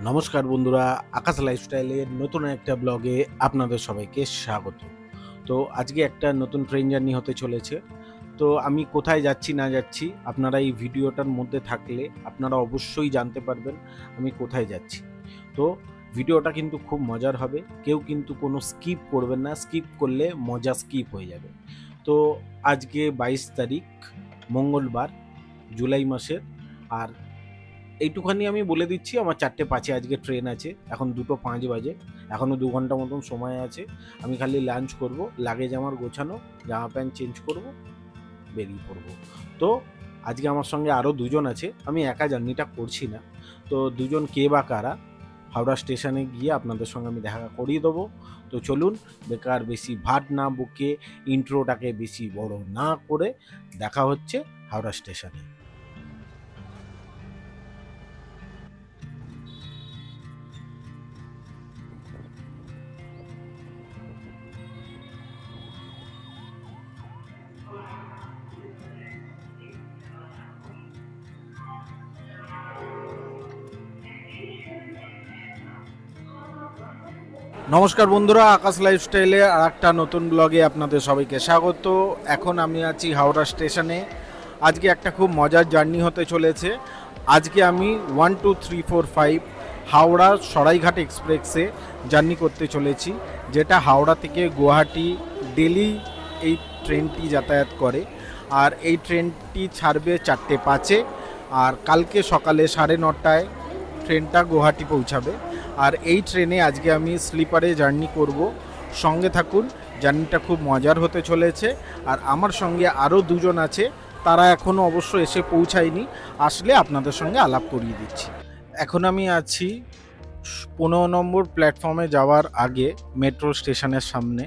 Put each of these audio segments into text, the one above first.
নমস্কার বন্ধুরা, আকাশ লাইফস্টাইলের নতুন একটা ব্লগে আপনাদের সবাইকে স্বাগত। তো আজকে একটা নতুন ট্রেন জার্নি হতে চলেছে। তো আমি কোথায় যাচ্ছি না যাচ্ছি আপনারা এই ভিডিওটার মধ্যে থাকলে আপনারা অবশ্যই জানতে পারবেন আমি কোথায় যাচ্ছি। তো ভিডিওটা কিন্তু খুব মজার হবে, কেউ কিন্তু কোনো স্কিপ করবেন না, স্কিপ করলে মজা স্কিপ হয়ে যাবে। তো আজকে 22 তারিখ মঙ্গলবার, জুলাই মাসের। আর এইটুখানি আমি বলে দিচ্ছি, আমার 4:05 আজকে ট্রেন আছে, এখন 2:05 বাজে, এখনও 2 ঘন্টা মতন সময় আছে। আমি খালি লাঞ্চ করব, লাগেজ আমার গোছানো, জামা প্যান্ট চেঞ্জ করব, বেরিয়ে পড়ব। তো আজকে আমার সঙ্গে আরও দুজন আছে, আমি একা জার্নিটা করছি না। তো দুজন কে বা কারা, হাওড়া স্টেশনে গিয়ে আপনাদের সঙ্গে আমি দেখা করিয়ে দেবো। তো চলুন, বেকার বেশি ভাট না বকে, ইন্ট্রোটাকে বেশি বড় না করে দেখা হচ্ছে হাওড়া স্টেশনে। নমস্কার বন্ধুরা, আকাশ লাইফস্টাইলে আর একটা নতুন ব্লগে আপনাদের সবাইকে স্বাগত। এখন আমি আছি হাওড়া স্টেশনে। আজকে একটা খুব মজার জার্নি হতে চলেছে। আজকে আমি 1 2 3 4 5 হাওড়া সরাইঘাট এক্সপ্রেসে জার্নি করতে চলেছি, যেটা হাওড়া থেকে গুয়াহাটি ডেলি এই ট্রেনটি যাতায়াত করে। আর এই ট্রেনটি ছাড়বে 4:05, আর কালকে সকালে 9:30টায় ট্রেনটা গুয়াহাটি পৌঁছাবে। আর এই ট্রেনে আজকে আমি স্লিপারে জার্নি করব। সঙ্গে থাকুন, জার্নিটা খুব মজার হতে চলেছে। আর আমার সঙ্গে আরও দুজন আছে, তারা এখনও অবশ্য এসে পৌঁছায়নি, আসলে আপনাদের সঙ্গে আলাপ করিয়ে দিচ্ছি। এখন আমি আছি 15 নম্বর প্ল্যাটফর্মে যাওয়ার আগে মেট্রো স্টেশনের সামনে।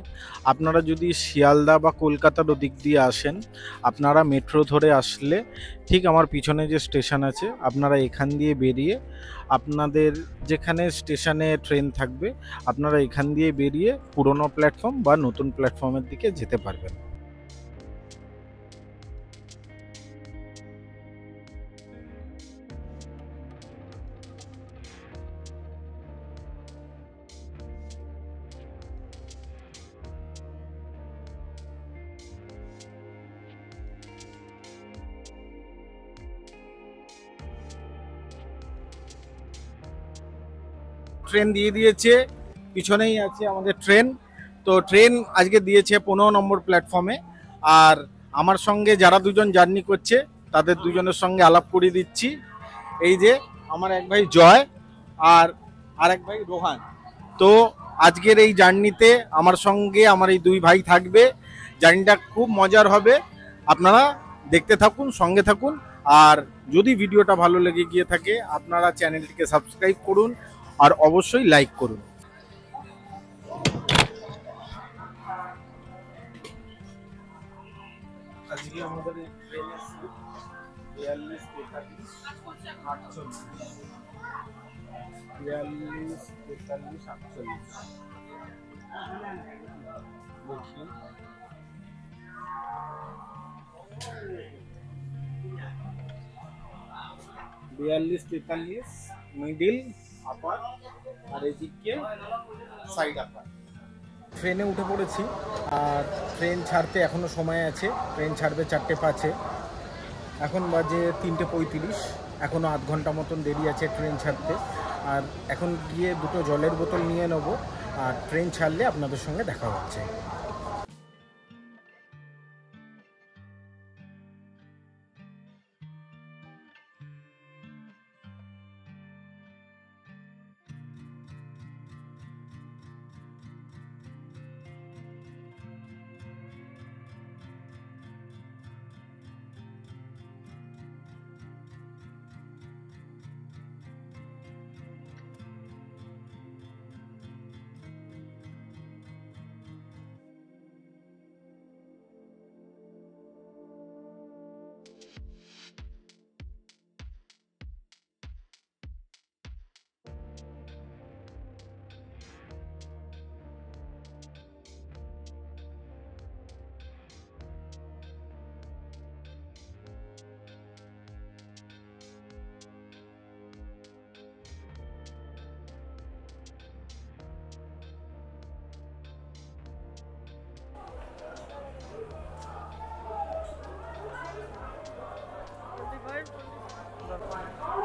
আপনারা যদি শিয়ালদা বা কলকাতার ওদিক দিয়ে আসেন, আপনারা মেট্রো ধরে আসলে ঠিক আমার পিছনে যে স্টেশন আছে, আপনারা এখান দিয়ে বেরিয়ে আপনাদের যেখানে স্টেশনে ট্রেন থাকবে, আপনারা এখান দিয়ে বেরিয়ে পুরনো প্ল্যাটফর্ম বা নতুন প্ল্যাটফর্মের দিকে যেতে পারবেন। ট্রেন দিয়ে দিয়েছে, পিছনেই আছে আমাদের ট্রেন। তো ট্রেন আজকে দিয়েছে 15 নম্বর প্ল্যাটফর্মে। আর আমার সঙ্গে যারা দুজন জার্নি করছে, তাদের দুজনের সঙ্গে আলাপ করিয়ে দিচ্ছি। এই যে আমার এক ভাই জয়, আর আরেক ভাই রোহান। তো আজকের এই জার্নিতে আমার সঙ্গে আমার এই দুই ভাই থাকবে। জার্নিটা খুব মজার হবে, আপনারা দেখতে থাকুন, সঙ্গে থাকুন। আর যদি ভিডিওটা ভালো লেগে গিয়ে থাকে, আপনারা চ্যানেলটিকে সাবস্ক্রাইব করুন আর অবশ্যই লাইক করুন। আজকে আমাদের ট্রেনের সিট 42, 43, 48, 42, 43, 48। দেখি 42, 43 মিডিল আপার, আর এদিকে সাইড আপার। ট্রেনে উঠে পড়েছি, আর ট্রেন ছাড়তে এখনও সময় আছে। ট্রেন ছাড়বে 4:05, এখন বাজে 3:35, এখনও আধ ঘন্টা মতন দেরি আছে ট্রেন ছাড়তে। আর এখন গিয়ে দুটো জলের বোতল নিয়ে নেবো, আর ট্রেন ছাড়লে আপনাদের সঙ্গে দেখা হচ্ছে।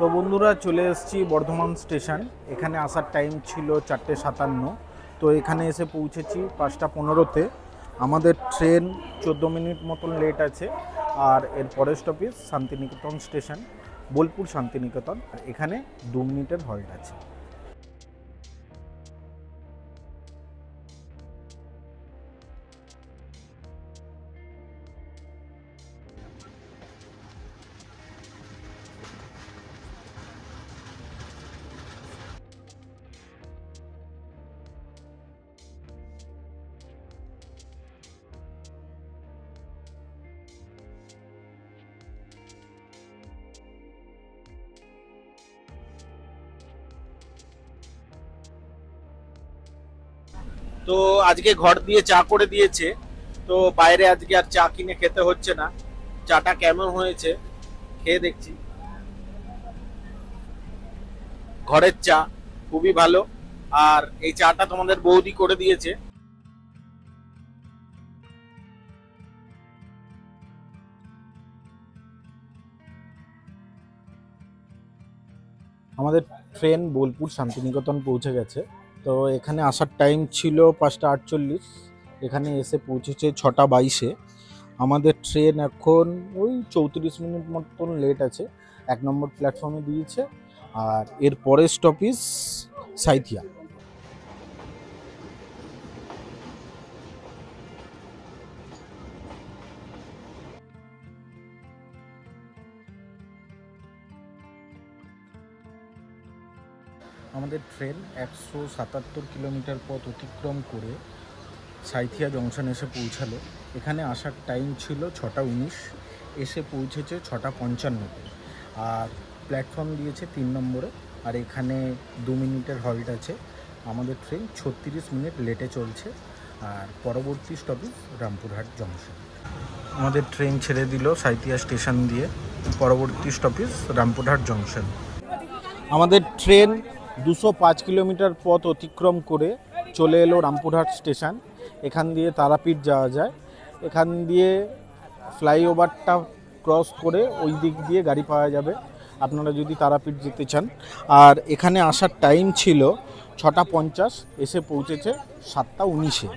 তো বন্ধুরা চলে এসেছি বর্ধমান স্টেশন। এখানে আসার টাইম ছিল 4:57। তো এখানে এসে পৌঁছেছি 5:15-তে। আমাদের ট্রেন 14 মিনিট মতন লেট আছে। আর এর পরের স্টপেজ শান্তিনিকেতন স্টেশন, বোলপুর শান্তিনিকেতন। এখানে 2 মিনিটের হল্ট আছে। তো আজকে ঘর দিয়ে চা করে দিয়েছে, তো বাইরে আজকে আর চা কিনে খেতে হচ্ছে না। চাটা কেমন হয়েছে খেয়ে দেখছি। ঘরের চা খুবই ভালো। আর এই চাটা তোমাদের বৌদি করে দিয়েছে। আমাদের ট্রেন বোলপুর শান্তিনিকেতন পৌঁছে গেছে। তো এখানে আসার টাইম ছিল 5:48। এখানে এসে পৌঁছেছে 6:22-এ। আমাদের ট্রেন এখন ওই 34 মিনিট মতন লেট আছে। 1 নম্বর প্ল্যাটফর্মে দিয়েছে। আর এর পরের স্টপেজ সাইথিয়া। আমাদের ট্রেন 177 কিলোমিটার পথ অতিক্রম করে সাইথিয়া জংশন এসে পৌঁছালো। এখানে আসার টাইম ছিল 6:19, এসে পৌঁছেছে 6:55-তে। আর প্ল্যাটফর্ম দিয়েছে 3 নম্বরে। আর এখানে 2 মিনিটের হল্ট আছে। আমাদের ট্রেন 36 মিনিট লেটে চলছে। আর পরবর্তী স্টপেজ রামপুরহাট জংশন। আমাদের ট্রেন ছেড়ে দিল সাইথিয়া স্টেশন দিয়ে। পরবর্তী স্টপেজ রামপুরহাট জংশন। আমাদের ট্রেন 205 কিলোমিটার পথ অতিক্রম করে চলে এলো রামপুরহাট স্টেশন। এখান দিয়ে তারাপীঠ যাওয়া যায়। এখান দিয়ে ফ্লাইওভারটা ক্রস করে ওই দিক দিয়ে গাড়ি পাওয়া যাবে আপনারা যদি তারাপীঠ যেতে চান। আর এখানে আসার টাইম ছিল 6:50, এসে পৌঁছেছে 7:19-এ।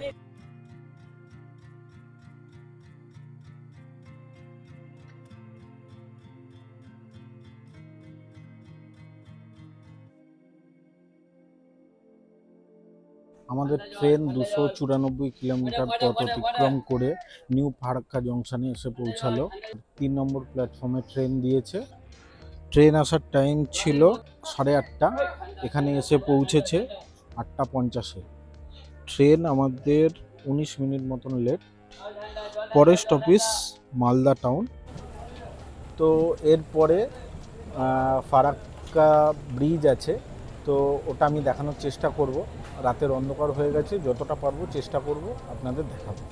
আমাদের ট্রেন 294 কিলোমিটার পথ অতিক্রম করে নিউ ফারাক্কা জংশনে এসে পৌঁছালো। 3 নম্বর প্ল্যাটফর্মে ট্রেন দিয়েছে। ট্রেন আসার টাইম ছিল 8:30। এখানে এসে পৌঁছেছে 8:50-এ। ট্রেন আমাদের 19 মিনিট মতন লেট। পরের স্টপেজ মালদা টাউন। তো এরপরে ফারাক্কা ব্রিজ আছে, তো ওটা আমি দেখানোর চেষ্টা করব। রাতের অন্ধকার হয়ে গেছে, যতটা পারবো চেষ্টা করব আপনাদের দেখাবো।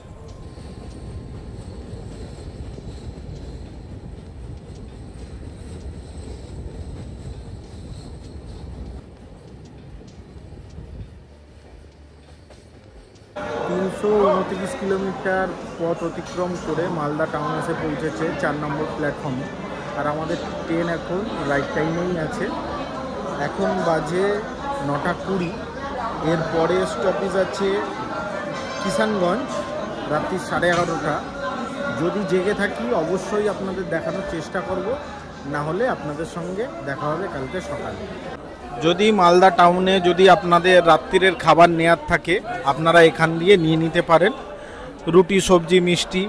তিনশো 29 কিলোমিটার পথ অতিক্রম করে মালদা টাউন এসে পৌঁছেছে 4 নম্বর প্ল্যাটফর্মে। আর আমাদের ট্রেন এখন রাইট টাইমেই আছে। এখন বাজে 9:20। এরপরে স্টপেজ আছে কিষানগঞ্জ, রাত্রি 11:30। যদি জেগে থাকি অবশ্যই আপনাদের দেখানোর চেষ্টা করব, না হলে আপনাদের সঙ্গে দেখা হবে কালকে সকালে। যদি মালদা টাউনে যদি আপনাদের রাত্রিরের খাবার নেয়ার থাকে আপনারা এখান দিয়ে নিয়ে নিতে পারেন। রুটি, সবজি, মিষ্টি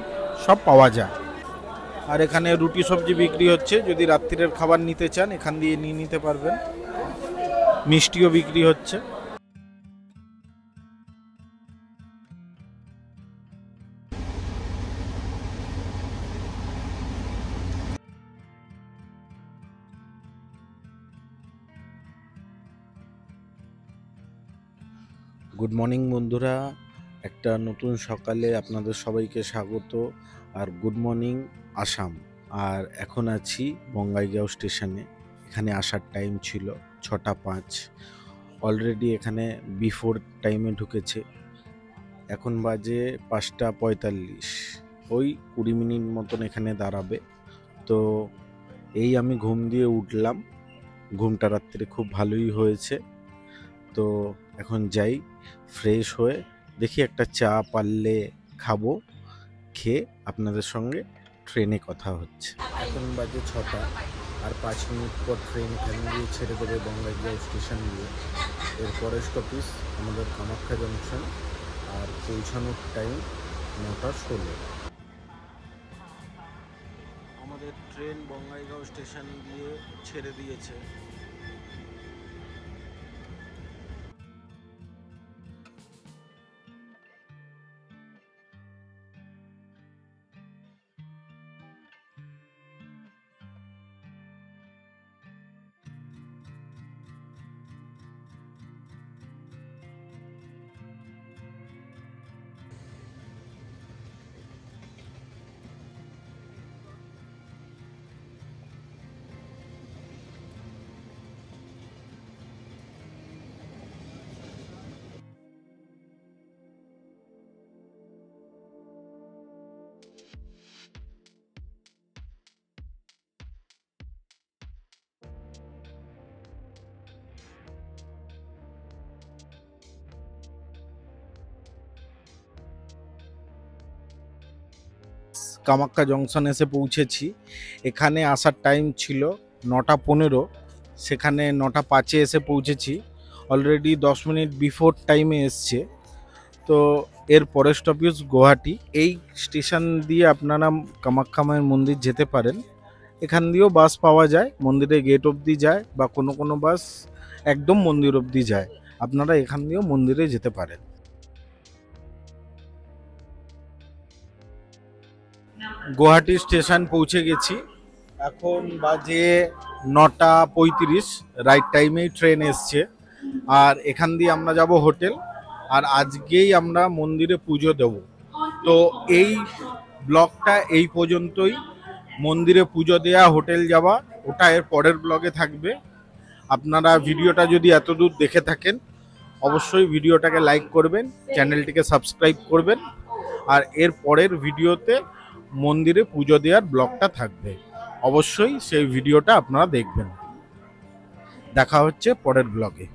সব পাওয়া যায়। আর এখানে রুটি সবজি বিক্রি হচ্ছে, যদি রাত্রিরের খাবার নিতে চান এখান দিয়ে নিয়ে নিতে পারবেন। মিষ্টিও বিক্রি হচ্ছে। গুড মর্নিং বন্ধুরা, একটা নতুন সকালে আপনাদের সবাইকে স্বাগত। আর গুড মর্নিং আসাম। আর এখন আছি বঙ্গাইগাঁও স্টেশনে। এখানে আসার টাইম ছিল 6:05। অলরেডি এখানে বিফোর টাইমে ঢুকেছে। এখন বাজে 5:45। ওই 20 মিনিট মতন এখানে দাঁড়াবে। তো এই আমি ঘুম দিয়ে উঠলাম, ঘুমটা রাত্রে খুব ভালোই হয়েছে। তো এখন যাই, ফ্রেশ হয়ে দেখি একটা চা পারলে খাবো, খেয়ে আপনাদের সঙ্গে ট্রেনে কথা হচ্ছে। এখন বাজে 6টা, আর 5 মিনিট পর ট্রেন এখান দিয়ে ছেড়ে দেবে বঙ্গাইগাঁও স্টেশন দিয়ে। এরপরে স্টপেজ আমাদের কামাখ্যা জংশন, আর পৌঁছানোর টাইম 9টা 16। আমাদের ট্রেন বঙ্গাইগাঁও স্টেশন দিয়ে ছেড়ে দিয়েছে। কামাখ্যা জংশন এসে পৌঁছেছি। এখানে আসার টাইম ছিল 9টা 15, সেখানে 9টা 5-এ এসে পৌঁছেছি। অলরেডি 10 মিনিট বিফোর টাইমে এসছে। তো এর পরের স্টপেজ গুয়াহাটি। এই স্টেশন দিয়ে আপনারা কামাখ্যা মায়ের মন্দির যেতে পারেন। এখান দিয়েও বাস পাওয়া যায়, মন্দিরের গেট অবধি যায়, বা কোনো কোনো বাস একদম মন্দির অবধি যায়। আপনারা এখান দিয়েও মন্দিরে যেতে পারেন। গুয়াহাটি স্টেশন পৌঁছে গেছি। এখন বাজে 9টা 35, রাইট টাইমেই ট্রেন এসছে। আর এখান দিয়ে আমরা যাব হোটেল, আর আজকেই আমরা মন্দিরে পুজো দেব। তো এই ব্লগটা এই পর্যন্তই। মন্দিরে পুজো দেওয়া, হোটেল যাওয়া, ওটা এর পরের ব্লগে থাকবে। আপনারা ভিডিওটা যদি এতদূর দেখে থাকেন, অবশ্যই ভিডিওটাকে লাইক করবেন, চ্যানেলটিকে সাবস্ক্রাইব করবেন। আর এর পরের ভিডিওতে মন্দিরে পুজো দেওয়ার ব্লগটা থাকবে, অবশ্যই সেই ভিডিওটা আপনারা দেখবেন। দেখা হচ্ছে পরের ব্লগে।